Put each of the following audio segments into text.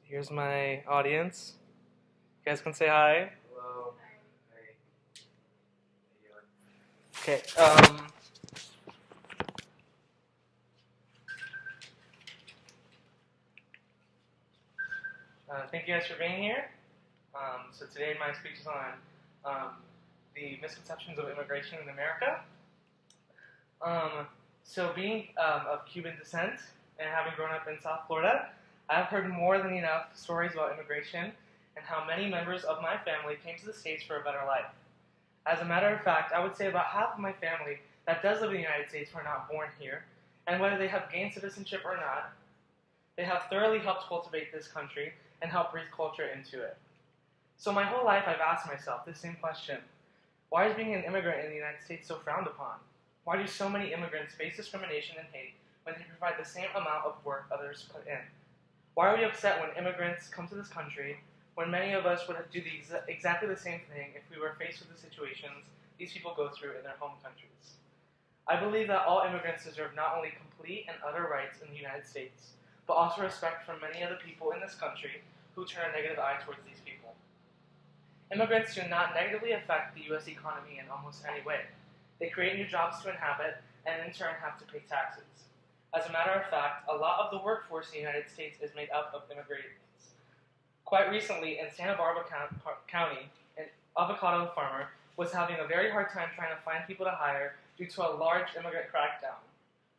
Here's my audience. You guys can say hi. Hello. Hey. Okay. Thank you guys for being here. So today my speech is on the misconceptions of immigration in America. So being of Cuban descent and having grown up in South Florida, I've heard more than enough stories about immigration and how many members of my family came to the States for a better life. As a matter of fact, I would say about half of my family that does live in the United States were not born here, and whether they have gained citizenship or not, they have thoroughly helped cultivate this country and help breathe culture into it. So my whole life I've asked myself this same question: why is being an immigrant in the United States so frowned upon? Why do so many immigrants face discrimination and hate when they provide the same amount of work others put in? Why are we upset when immigrants come to this country when many of us would do exactly the same thing if we were faced with the situations these people go through in their home countries? I believe that all immigrants deserve not only complete and utter rights in the United States, but also respect from many other people in this country who turn a negative eye towards these people. Immigrants do not negatively affect the U.S. economy in almost any way. They create new jobs to inhabit and in turn have to pay taxes. As a matter of fact, a lot of the workforce in the United States is made up of immigrants. Quite recently, in Santa Barbara County, an avocado farmer was having a very hard time trying to find people to hire due to a large immigrant crackdown.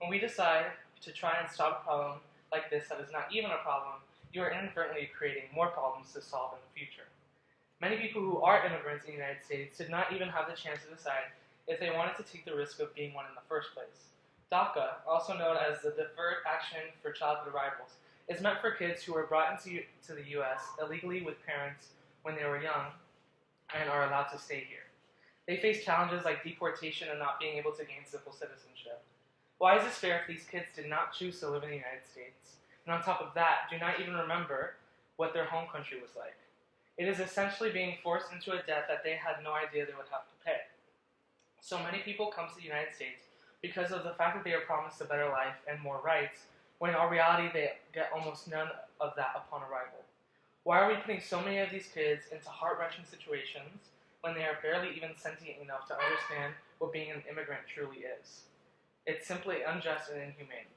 When we decide to try and stop a problem like this that is not even a problem, you are inadvertently creating more problems to solve in the future. Many people who are immigrants in the United States did not even have the chance to decide if they wanted to take the risk of being one in the first place. Daca, also known as the Deferred Action for Childhood Arrivals, is meant for kids who were brought into the U.S. illegally with parents when they were young and are allowed to stay here. They face challenges like deportation and not being able to gain civil citizenship. Why is this fair if these kids did not choose to live in the United States, and on top of that, do not even remember what their home country was like? It is essentially being forced into a debt that they had no idea they would have to pay. So many people come to the United States because of the fact that they are promised a better life and more rights, when in all reality they get almost none of that upon arrival. Why are we putting so many of these kids into heart-wrenching situations when they are barely even sentient enough to understand what being an immigrant truly is? It's simply unjust and inhumane.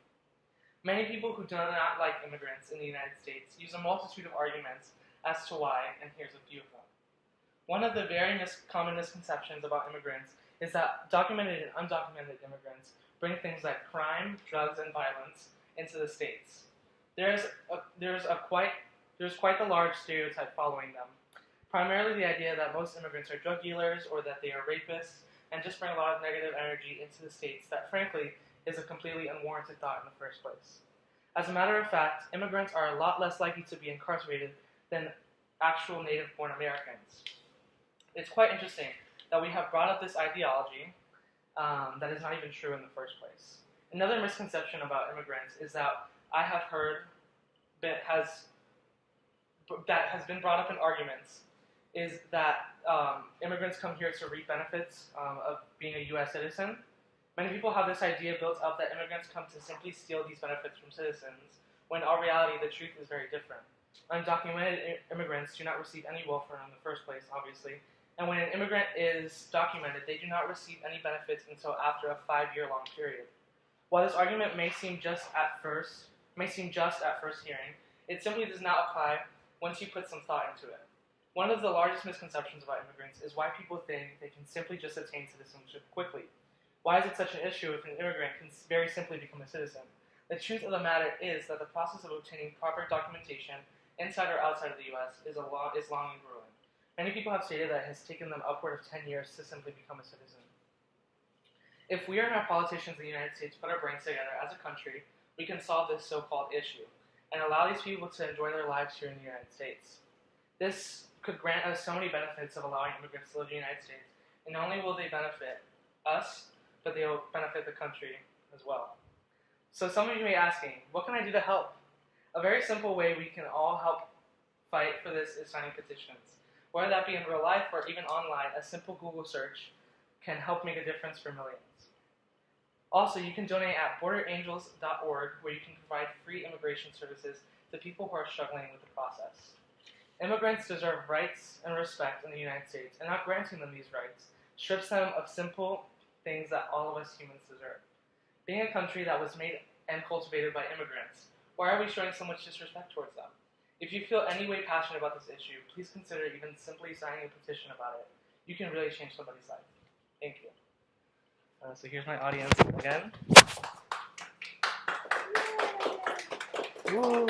Many people who do not like immigrants in the United States use a multitude of arguments as to why, and here's a few of them. One of the very common misconceptions about immigrants is that documented and undocumented immigrants bring things like crime, drugs, and violence into the States. There's quite the large stereotype following them. Primarily the idea that most immigrants are drug dealers or that they are rapists and just bring a lot of negative energy into the States that frankly is a completely unwarranted thought in the first place. As a matter of fact, immigrants are a lot less likely to be incarcerated than actual native-born Americans. It's quite interesting that we have brought up this ideology that is not even true in the first place. Another misconception about immigrants is that I have heard that has been brought up in arguments is that immigrants come here to reap benefits of being a U.S. citizen. Many people have this idea built up that immigrants come to simply steal these benefits from citizens, when in all reality the truth is very different. Undocumented immigrants do not receive any welfare in the first place, obviously, and when an immigrant is documented, they do not receive any benefits until after a 5-year-long period. While this argument may seem just at first hearing, it simply does not apply once you put some thought into it. One of the largest misconceptions about immigrants is why people think they can simply just attain citizenship quickly. Why is it such an issue if an immigrant can very simply become a citizen? The truth of the matter is that the process of obtaining proper documentation inside or outside of the U.S. is long and grueling. Many people have stated that it has taken them upward of 10 years to simply become a citizen. If we and our politicians in the United States put our brains together as a country, we can solve this so-called issue and allow these people to enjoy their lives here in the United States. This could grant us so many benefits of allowing immigrants to live in the United States, and not only will they benefit us, but they will benefit the country as well. So some of you may be asking, what can I do to help? A very simple way we can all help fight for this is signing petitions. Whether that be in real life or even online, a simple Google search can help make a difference for millions. Also, you can donate at borderangels.org, where you can provide free immigration services to people who are struggling with the process. Immigrants deserve rights and respect in the United States, and not granting them these rights strips them of simple things that all of us humans deserve. Being a country that was made and cultivated by immigrants, why are we showing so much disrespect towards them? If you feel any way passionate about this issue, please consider even simply signing a petition about it. You can really change somebody's life. Thank you. So here's my audience again. Woo.